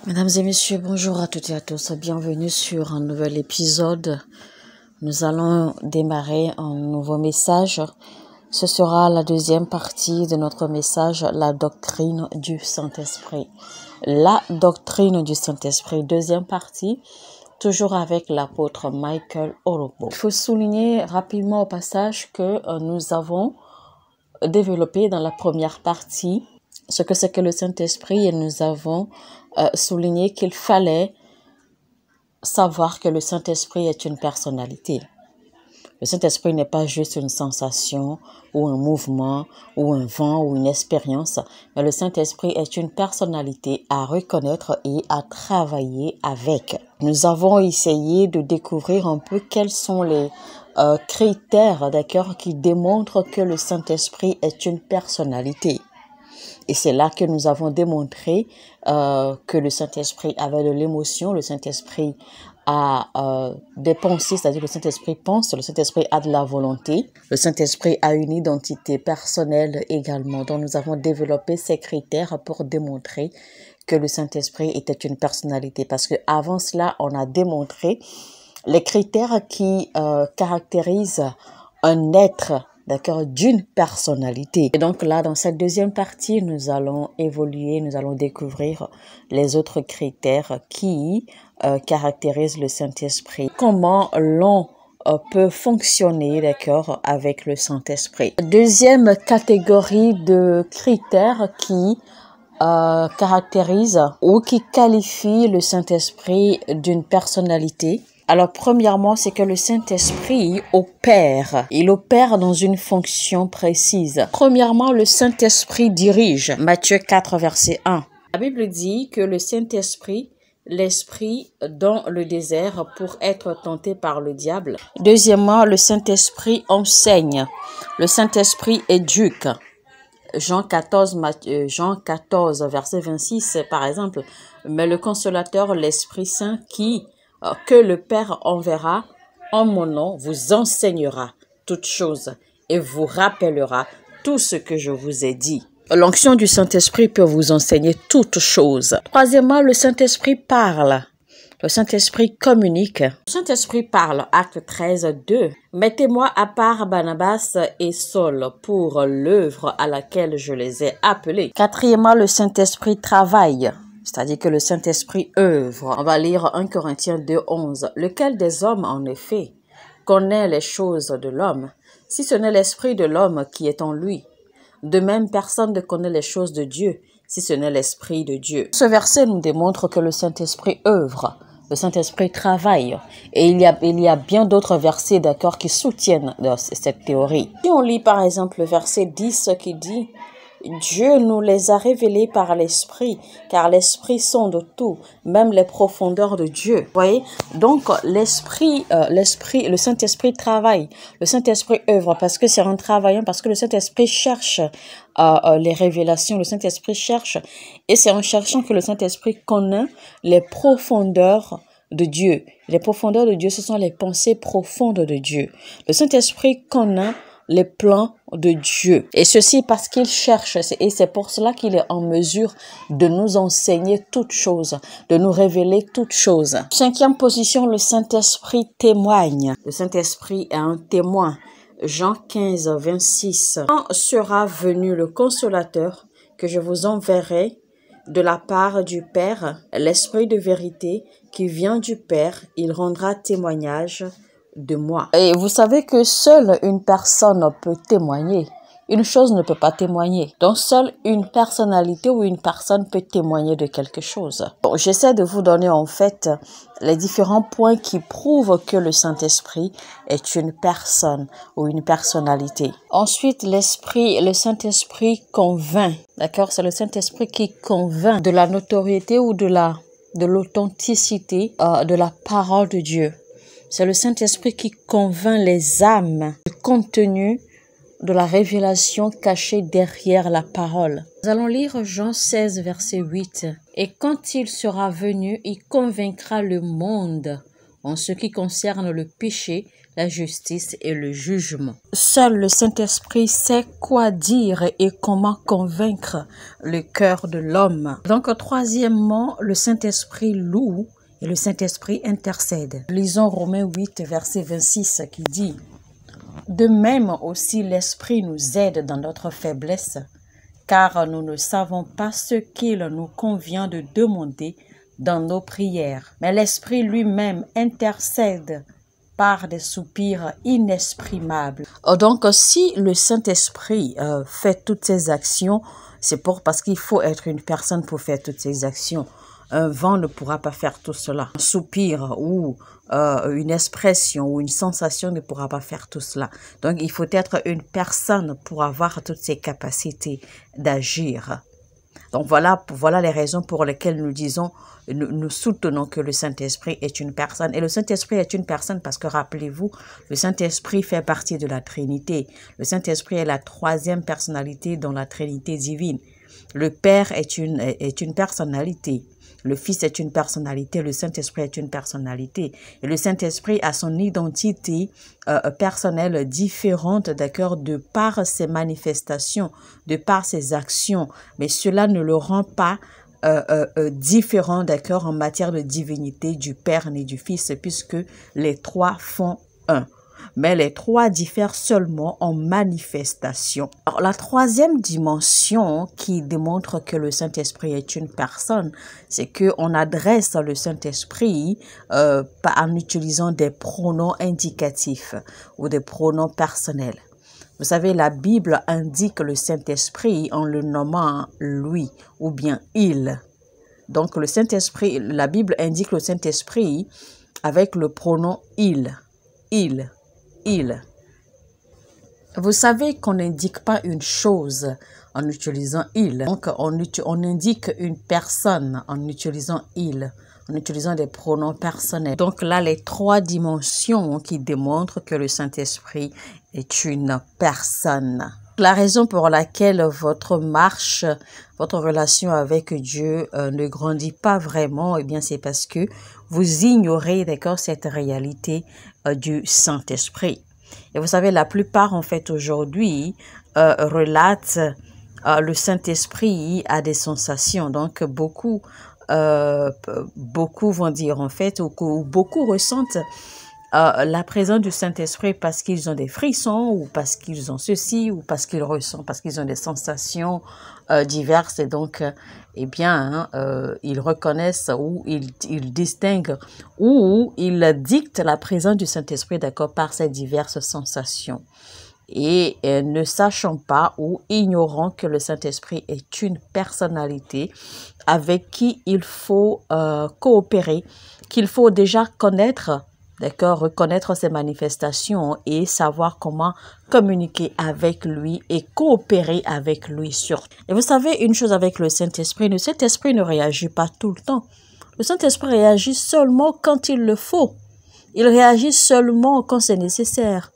Mesdames et messieurs, bonjour à toutes et à tous. Bienvenue sur un nouvel épisode. Nous allons démarrer un nouveau message. Ce sera la deuxième partie de notre message, la doctrine du Saint-Esprit. La doctrine du Saint-Esprit, deuxième partie, toujours avec l'apôtre Michael Orobo. Il faut souligner rapidement au passage que nous avons développé dans la première partie ce que c'est que le Saint-Esprit et nous avons souligné qu'il fallait savoir que le Saint-Esprit est une personnalité. Le Saint-Esprit n'est pas juste une sensation ou un mouvement ou un vent ou une expérience, mais le Saint-Esprit est une personnalité à reconnaître et à travailler avec. Nous avons essayé de découvrir un peu quels sont les critères, d'accord, qui démontrent que le Saint-Esprit est une personnalité. Et c'est là que nous avons démontré que le Saint-Esprit avait de l'émotion, le Saint-Esprit a des pensées, c'est-à-dire que le Saint-Esprit pense, le Saint-Esprit a de la volonté, le Saint-Esprit a une identité personnelle également. Donc nous avons développé ces critères pour démontrer que le Saint-Esprit était une personnalité. Parce que avant cela, on a démontré les critères qui caractérisent un être, d'accord, d'une personnalité. Et donc là, dans cette deuxième partie, nous allons évoluer, nous allons découvrir les autres critères qui caractérisent le Saint-Esprit. Comment l'on peut fonctionner, d'accord, avec le Saint-Esprit. Deuxième catégorie de critères qui caractérisent ou qui qualifient le Saint-Esprit d'une personnalité. Alors, premièrement, c'est que le Saint-Esprit opère. Il opère dans une fonction précise. Premièrement, le Saint-Esprit dirige. Matthieu 4, verset 1. La Bible dit que le Saint-Esprit, l'Esprit dans le désert pour être tenté par le diable. Deuxièmement, le Saint-Esprit enseigne. Le Saint-Esprit éduque. Jean 14, verset 26, par exemple. Mais le Consolateur, l'Esprit Saint que le Père enverra en mon nom vous enseignera toutes choses et vous rappellera tout ce que je vous ai dit. L'onction du Saint-Esprit peut vous enseigner toutes choses. Troisièmement, le Saint-Esprit parle. Le Saint-Esprit communique. Le Saint-Esprit parle, acte 13, 2. Mettez-moi à part Barnabas et Saul pour l'œuvre à laquelle je les ai appelés. Quatrièmement, le Saint-Esprit travaille. C'est-à-dire que le Saint-Esprit œuvre. On va lire 1 Corinthiens 2, 11. Lequel des hommes, en effet, connaît les choses de l'homme, si ce n'est l'esprit de l'homme qui est en lui? De même, personne ne connaît les choses de Dieu, si ce n'est l'esprit de Dieu. Ce verset nous démontre que le Saint-Esprit œuvre. Le Saint-Esprit travaille. Et il y a bien d'autres versets, d'accord, qui soutiennent cette théorie. Si on lit par exemple le verset 10 qui dit « Dieu nous les a révélés par l'Esprit, car l'Esprit sonde tout, même les profondeurs de Dieu. » Vous voyez? Donc, le Saint-Esprit travaille, le Saint-Esprit œuvre, parce que c'est en travaillant, parce que le Saint-Esprit cherche les révélations, le Saint-Esprit cherche, et c'est en cherchant que le Saint-Esprit connaît les profondeurs de Dieu. Les profondeurs de Dieu, ce sont les pensées profondes de Dieu. Le Saint-Esprit connaît les plans de Dieu. Et ceci parce qu'il cherche, et c'est pour cela qu'il est en mesure de nous enseigner toutes choses, de nous révéler toutes choses. Cinquième position, le Saint-Esprit témoigne. Le Saint-Esprit est un témoin. Jean 15, 26. Quand sera venu le Consolateur que je vous enverrai de la part du Père, l'Esprit de vérité qui vient du Père, il rendra témoignage de moi. Et vous savez que seule une personne peut témoigner. Une chose ne peut pas témoigner. Donc, seule une personnalité ou une personne peut témoigner de quelque chose. Bon, j'essaie de vous donner en fait les différents points qui prouvent que le Saint-Esprit est une personne ou une personnalité. Ensuite, le Saint-Esprit convainc. D'accord? C'est le Saint-Esprit qui convainc de la notoriété ou de l'authenticité de la parole de Dieu. C'est le Saint-Esprit qui convainc les âmes du contenu de la révélation cachée derrière la parole. Nous allons lire Jean 16, verset 8. « Et quand il sera venu, il convaincra le monde en ce qui concerne le péché, la justice et le jugement. Seul le Saint-Esprit sait quoi dire et comment convaincre le cœur de l'homme. Donc, troisièmement, le Saint-Esprit loue et le Saint-Esprit intercède. Lisons Romains 8, verset 26 qui dit « De même aussi l'Esprit nous aide dans notre faiblesse, car nous ne savons pas ce qu'il nous convient de demander dans nos prières. Mais l'Esprit lui-même intercède par des soupirs inexprimables. » Donc, si le Saint-Esprit fait toutes ces actions, c'est parce qu'il faut être une personne pour faire toutes ces actions. Un vent ne pourra pas faire tout cela. Un soupir ou une expression ou une sensation ne pourra pas faire tout cela. Donc, il faut être une personne pour avoir toutes ces capacités d'agir. Donc, voilà les raisons pour lesquelles nous disons, nous soutenons que le Saint-Esprit est une personne. Et le Saint-Esprit est une personne parce que, rappelez-vous, le Saint-Esprit fait partie de la Trinité. Le Saint-Esprit est la troisième personnalité dans la Trinité divine. Le Père est une personnalité. Le Fils est une personnalité, le Saint-Esprit est une personnalité. Et le Saint-Esprit a son identité personnelle différente, d'accord, de par ses manifestations, de par ses actions. Mais cela ne le rend pas différent, d'accord, en matière de divinité du Père et du Fils, puisque les trois font un. Mais les trois diffèrent seulement en manifestation. Alors, la troisième dimension qui démontre que le Saint-Esprit est une personne, c'est qu'on adresse le Saint-Esprit en utilisant des pronoms indicatifs ou des pronoms personnels. Vous savez, la Bible indique le Saint-Esprit en le nommant lui ou bien il. Donc, le Saint-Esprit, la Bible indique le Saint-Esprit avec le pronom il. Vous savez qu'on n'indique pas une chose en utilisant il. Donc, on indique une personne en utilisant il, en utilisant des pronoms personnels. Donc là, les trois dimensions qui démontrent que le Saint-Esprit est une personne. La raison pour laquelle votre marche, votre relation avec Dieu ne grandit pas vraiment, eh bien, c'est parce que vous ignorez, d'accord, cette réalité du Saint-Esprit. Et vous savez, la plupart, en fait, aujourd'hui, relatent le Saint-Esprit à des sensations. Donc, beaucoup vont dire, en fait, ou beaucoup ressentent la présence du Saint-Esprit parce qu'ils ont des frissons ou parce qu'ils ont ceci ou parce qu'ils ressentent, parce qu'ils ont des sensations diverses et donc, eh bien, ils reconnaissent ou ils distinguent ou ils dictent la présence du Saint-Esprit, d'accord, par ces diverses sensations. Et ne sachant pas ou ignorant que le Saint-Esprit est une personnalité avec qui il faut coopérer, qu'il faut déjà connaître, d'accord, reconnaître ses manifestations et savoir comment communiquer avec lui et coopérer avec lui surtout. Et vous savez une chose avec le Saint-Esprit ne réagit pas tout le temps. Le Saint-Esprit réagit seulement quand il le faut. Il réagit seulement quand c'est nécessaire.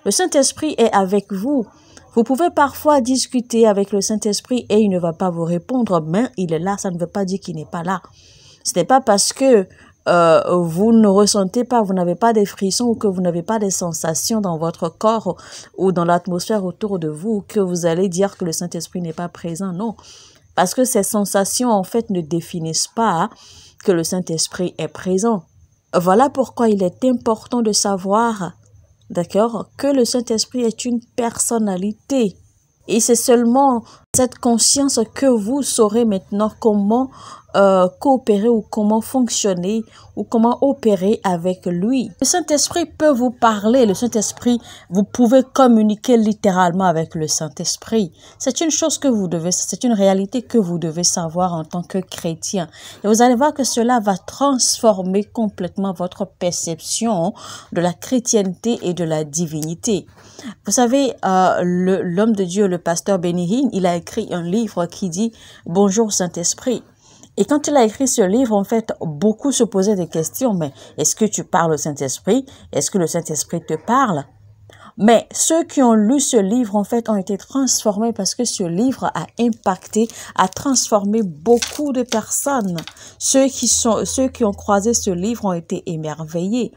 Le Saint-Esprit est avec vous. Vous pouvez parfois discuter avec le Saint-Esprit et il ne va pas vous répondre, mais il est là, ça ne veut pas dire qu'il n'est pas là. Ce n'est pas parce que vous ne ressentez pas, vous n'avez pas des frissons ou que vous n'avez pas des sensations dans votre corps ou dans l'atmosphère autour de vous que vous allez dire que le Saint-Esprit n'est pas présent. Non, parce que ces sensations en fait ne définissent pas que le Saint-Esprit est présent. Voilà pourquoi il est important de savoir, d'accord, que le Saint-Esprit est une personnalité. Et c'est seulement cette conscience que vous saurez maintenant comment coopérer ou comment fonctionner ou comment opérer avec lui. Le Saint-Esprit peut vous parler, le Saint-Esprit, vous pouvez communiquer littéralement avec le Saint-Esprit. C'est une chose que vous devez, c'est une réalité que vous devez savoir en tant que chrétien. Et vous allez voir que cela va transformer complètement votre perception de la chrétienté et de la divinité. Vous savez, l'homme de Dieu, le pasteur Benny Hinn, il a écrit un livre qui dit « Bonjour Saint-Esprit ». Et quand il a écrit ce livre, en fait, beaucoup se posaient des questions. Mais est-ce que tu parles au Saint-Esprit? Est-ce que le Saint-Esprit te parle? Mais ceux qui ont lu ce livre, en fait, ont été transformés parce que ce livre a impacté, a transformé beaucoup de personnes. Ceux qui ont croisé ce livre ont été émerveillés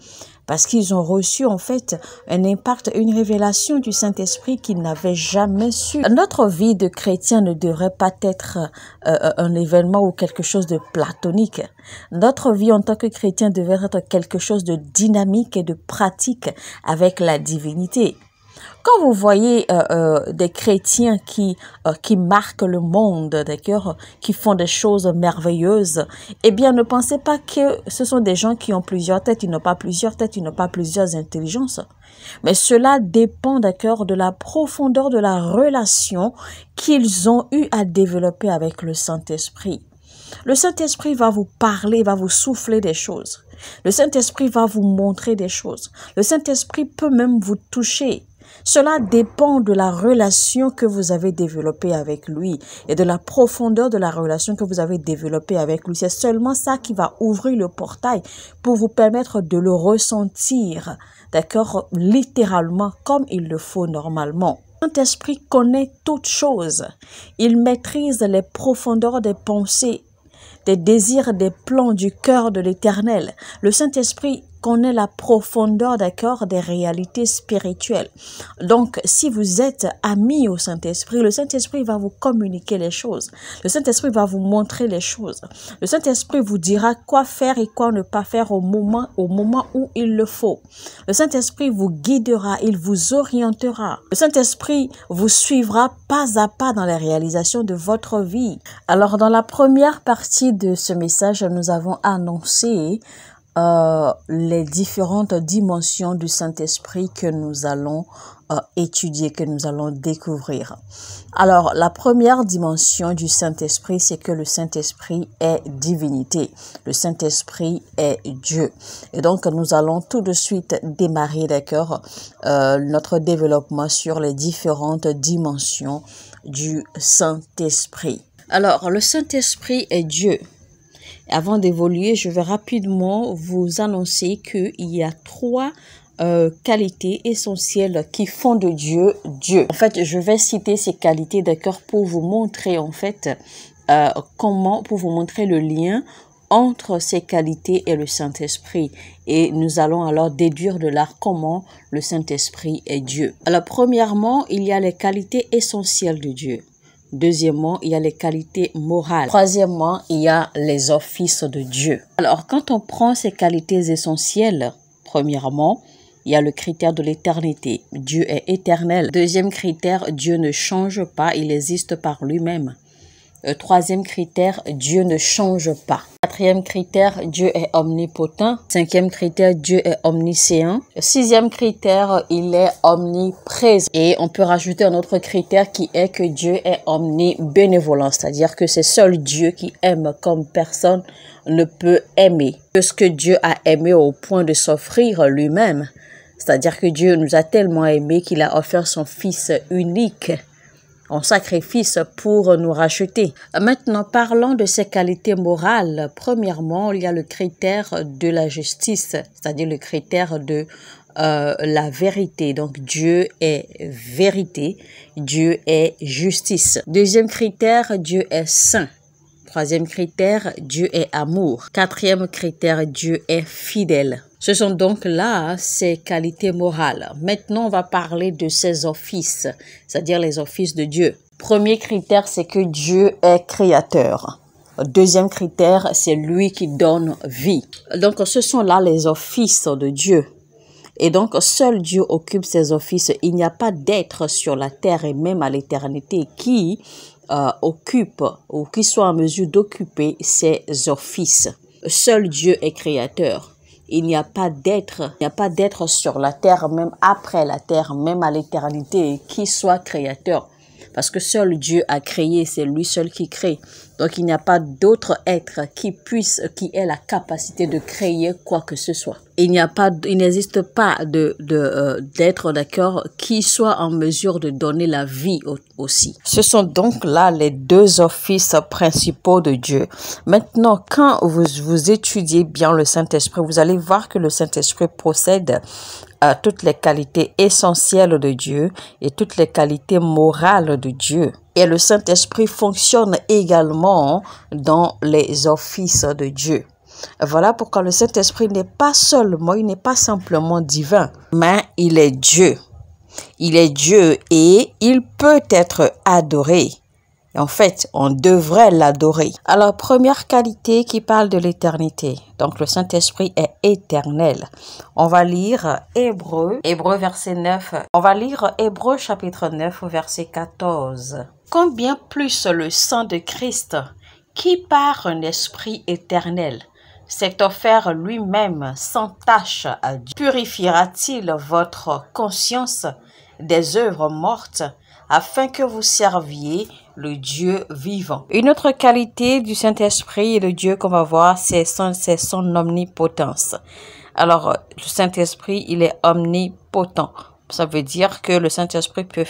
parce qu'ils ont reçu, en fait, un impact, une révélation du Saint-Esprit qu'ils n'avaient jamais su. Notre vie de chrétien ne devrait pas être un événement ou quelque chose de platonique. Notre vie en tant que chrétien devrait être quelque chose de dynamique et de pratique avec la divinité. Quand vous voyez des chrétiens qui marquent le monde, d'accord, qui font des choses merveilleuses, eh bien, ne pensez pas que ce sont des gens qui ont plusieurs têtes, ils n'ont pas plusieurs têtes, ils n'ont pas plusieurs intelligences. Mais cela dépend, d'accord, de la profondeur de la relation qu'ils ont eu à développer avec le Saint-Esprit. Le Saint-Esprit va vous parler, va vous souffler des choses. Le Saint-Esprit va vous montrer des choses. Le Saint-Esprit peut même vous toucher. Cela dépend de la relation que vous avez développée avec lui et de la profondeur de la relation que vous avez développée avec lui. C'est seulement ça qui va ouvrir le portail pour vous permettre de le ressentir, d'accord, littéralement comme il le faut normalement. Le Saint-Esprit connaît toutes choses. Il maîtrise les profondeurs des pensées, des désirs, des plans du cœur de l'Éternel. Le Saint-Esprit connaît la profondeur, d'accord, des réalités spirituelles. Donc, si vous êtes ami au Saint-Esprit, le Saint-Esprit va vous communiquer les choses. Le Saint-Esprit va vous montrer les choses. Le Saint-Esprit vous dira quoi faire et quoi ne pas faire au moment où il le faut. Le Saint-Esprit vous guidera, il vous orientera. Le Saint-Esprit vous suivra pas à pas dans la réalisation de votre vie. Alors, dans la première partie de ce message, nous avons annoncé les différentes dimensions du Saint-Esprit que nous allons étudier, que nous allons découvrir. Alors, la première dimension du Saint-Esprit, c'est que le Saint-Esprit est divinité. Le Saint-Esprit est Dieu. Et donc, nous allons tout de suite démarrer, d'accord, notre développement sur les différentes dimensions du Saint-Esprit. Alors, le Saint-Esprit est Dieu. Avant d'évoluer, je vais rapidement vous annoncer qu'il y a trois qualités essentielles qui font de Dieu Dieu. En fait, je vais citer ces qualités, d'accord, pour vous montrer en fait pour vous montrer le lien entre ces qualités et le Saint-Esprit. Et nous allons alors déduire de là comment le Saint-Esprit est Dieu. Alors, premièrement, il y a les qualités essentielles de Dieu. Deuxièmement, il y a les qualités morales. Troisièmement, il y a les offices de Dieu. Alors, quand on prend ces qualités essentielles, premièrement, il y a le critère de l'éternité. Dieu est éternel. Deuxième critère, Dieu ne change pas, il existe par lui-même. Troisième critère, Dieu ne change pas. Quatrième critère, Dieu est omnipotent. Cinquième critère, Dieu est omniscient. Sixième critère, il est omniprésent. Et on peut rajouter un autre critère qui est que Dieu est omnibénévolent. C'est-à-dire que c'est seul Dieu qui aime comme personne ne peut aimer. Que ce que Dieu a aimé au point de s'offrir lui-même. C'est-à-dire que Dieu nous a tellement aimés qu'il a offert son Fils unique en sacrifice pour nous racheter. Maintenant, parlons de ces qualités morales. Premièrement, il y a le critère de la justice, c'est-à-dire le critère de la vérité. Donc, Dieu est vérité, Dieu est justice. Deuxième critère, Dieu est saint. Troisième critère, Dieu est amour. Quatrième critère, Dieu est fidèle. Ce sont donc là ces qualités morales. Maintenant, on va parler de ses offices, c'est-à-dire les offices de Dieu. Premier critère, c'est que Dieu est créateur. Deuxième critère, c'est lui qui donne vie. Donc, ce sont là les offices de Dieu. Et donc, seul Dieu occupe ces offices. Il n'y a pas d'être sur la terre et même à l'éternité qui occupe ou qui soit en mesure d'occuper ces offices. Seul Dieu est créateur. Il n'y a pas d'être sur la terre, même après la terre, même à l'éternité, qui soit créateur. Parce que seul Dieu a créé, c'est lui seul qui crée. Donc, il n'y a pas d'autre être qui ait la capacité de créer quoi que ce soit. Il n'existe pas d'être, d'accord, qui soit en mesure de donner la vie aussi. Ce sont donc là les deux offices principaux de Dieu. Maintenant, quand vous étudiez bien le Saint-Esprit, vous allez voir que le Saint-Esprit possède toutes les qualités essentielles de Dieu et toutes les qualités morales de Dieu. Et le Saint-Esprit fonctionne également dans les offices de Dieu. Voilà pourquoi le Saint-Esprit n'est pas seulement, il n'est pas simplement divin, mais il est Dieu. Il est Dieu et il peut être adoré. En fait, on devrait l'adorer. Alors, première qualité qui parle de l'éternité. Donc, le Saint-Esprit est éternel. On va lire Hébreux verset 9. On va lire Hébreux chapitre 9, verset 14. Combien plus le sang de Christ, qui par un esprit éternel s'est offert lui-même sans tache à Dieu, purifiera-t-il votre conscience des œuvres mortes, afin que vous serviez le Dieu vivant. Une autre qualité du Saint-Esprit et de Dieu qu'on va voir, c'est son omnipotence. Alors, le Saint-Esprit, il est omnipotent. Ça veut dire que le Saint-Esprit peut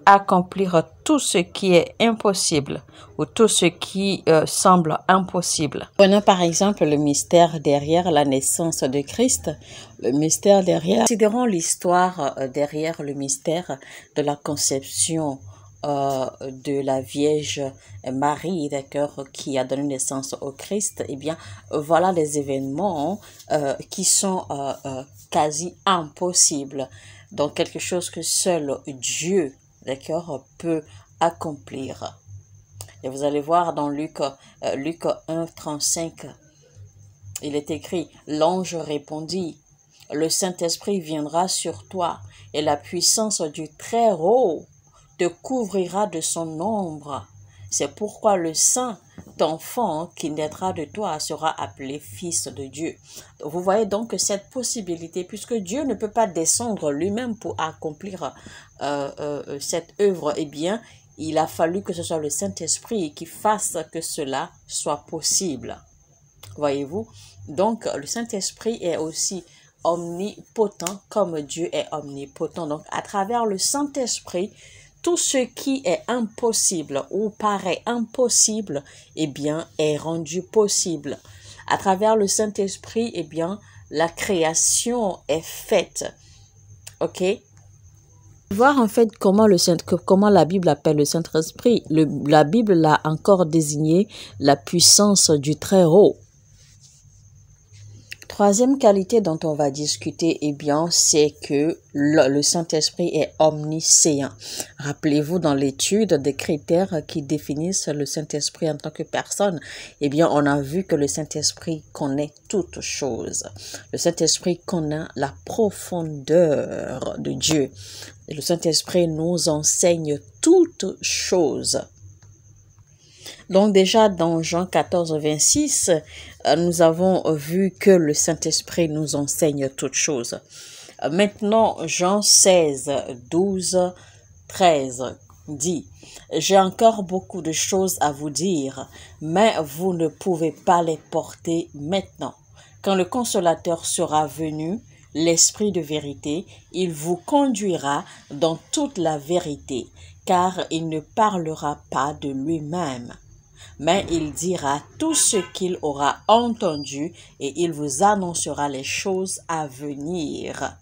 accomplir tout ce qui est impossible ou tout ce qui semble impossible. Prenons par exemple le mystère derrière la naissance de Christ, le mystère derrière. Considérons l'histoire derrière le mystère de la conception de la Vierge Marie, d'accord, qui a donné naissance au Christ. Eh bien, voilà des événements qui sont quasi impossibles. Donc, quelque chose que seul Dieu, d'accord, peut accomplir. Et vous allez voir dans Luc 1, 35, il est écrit, l'ange répondit, le Saint-Esprit viendra sur toi et la puissance du Très-Haut te couvrira de son ombre. C'est pourquoi le saint enfant qui naîtra de toi sera appelé fils de Dieu. Vous voyez donc cette possibilité, puisque Dieu ne peut pas descendre lui-même pour accomplir cette œuvre, eh bien, il a fallu que ce soit le Saint-Esprit qui fasse que cela soit possible. Voyez-vous? Donc, le Saint-Esprit est aussi omnipotent comme Dieu est omnipotent. Donc, à travers le Saint-Esprit, tout ce qui est impossible ou paraît impossible, eh bien, est rendu possible. À travers le Saint-Esprit, eh bien, la création est faite. OK? Voir en fait comment la Bible appelle le Saint-Esprit. La Bible l'a encore désigné la puissance du Très-Haut. Troisième qualité dont on va discuter, eh bien, c'est que le Saint-Esprit est omniscient. Rappelez-vous, dans l'étude des critères qui définissent le Saint-Esprit en tant que personne, eh bien, on a vu que le Saint-Esprit connaît toutes choses. Le Saint-Esprit connaît la profondeur de Dieu. Et le Saint-Esprit nous enseigne toutes choses. Donc déjà dans Jean 14, 26, nous avons vu que le Saint-Esprit nous enseigne toutes choses. Maintenant, Jean 16, 12, 13 dit, « J'ai encore beaucoup de choses à vous dire, mais vous ne pouvez pas les porter maintenant. Quand le Consolateur sera venu, l'Esprit de vérité, il vous conduira dans toute la vérité, car il ne parlera pas de lui-même. Mais il dira tout ce qu'il aura entendu et il vous annoncera les choses à venir. »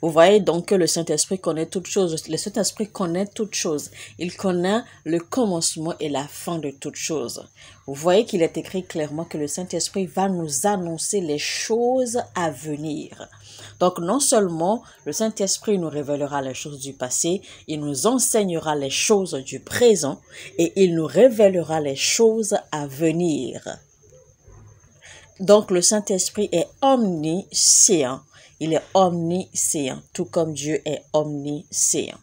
Vous voyez donc que le Saint-Esprit connaît toutes choses. Le Saint-Esprit connaît toutes choses. Il connaît le commencement et la fin de toutes choses. Vous voyez qu'il est écrit clairement que le Saint-Esprit va nous annoncer les choses à venir. Donc non seulement le Saint-Esprit nous révélera les choses du passé, il nous enseignera les choses du présent et il nous révélera les choses à venir. Donc le Saint-Esprit est omniscient. Il est omniscient, tout comme Dieu est omniscient.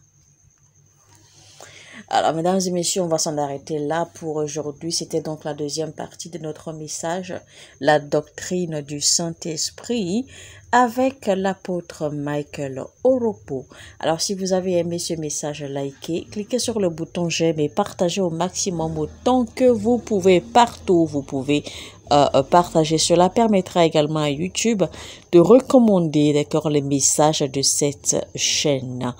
Alors, mesdames et messieurs, on va s'en arrêter là pour aujourd'hui. C'était donc la deuxième partie de notre message, la doctrine du Saint-Esprit, avec l'apôtre Michael Oropo. Alors, si vous avez aimé ce message, likez, cliquez sur le bouton j'aime et partagez au maximum autant que vous pouvez, partout où vous pouvez. Partager. Cela permettra également à YouTube de recommander, d'accord, les messages de cette chaîne.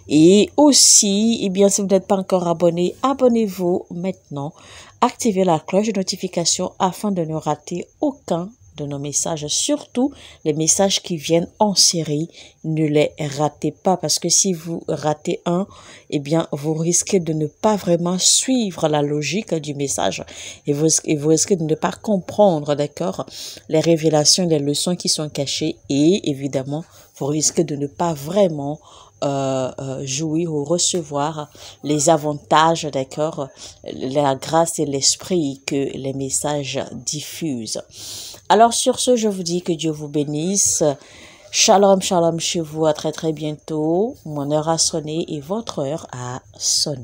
Et aussi, eh bien, si vous n'êtes pas encore abonné, abonnez-vous maintenant. Activez la cloche de notification afin de ne rater aucun de nos messages, surtout les messages qui viennent en série. Ne les ratez pas, parce que si vous ratez un, eh bien, vous risquez de ne pas vraiment suivre la logique du message et vous risquez de ne pas comprendre, d'accord, les révélations, les leçons qui sont cachées, et évidemment, vous risquez de ne pas vraiment jouir ou recevoir les avantages, d'accord, la grâce et l'esprit que les messages diffusent. Alors sur ce, je vous dis que Dieu vous bénisse. Shalom, shalom chez vous. À très très bientôt. Mon heure a sonné et votre heure a sonné.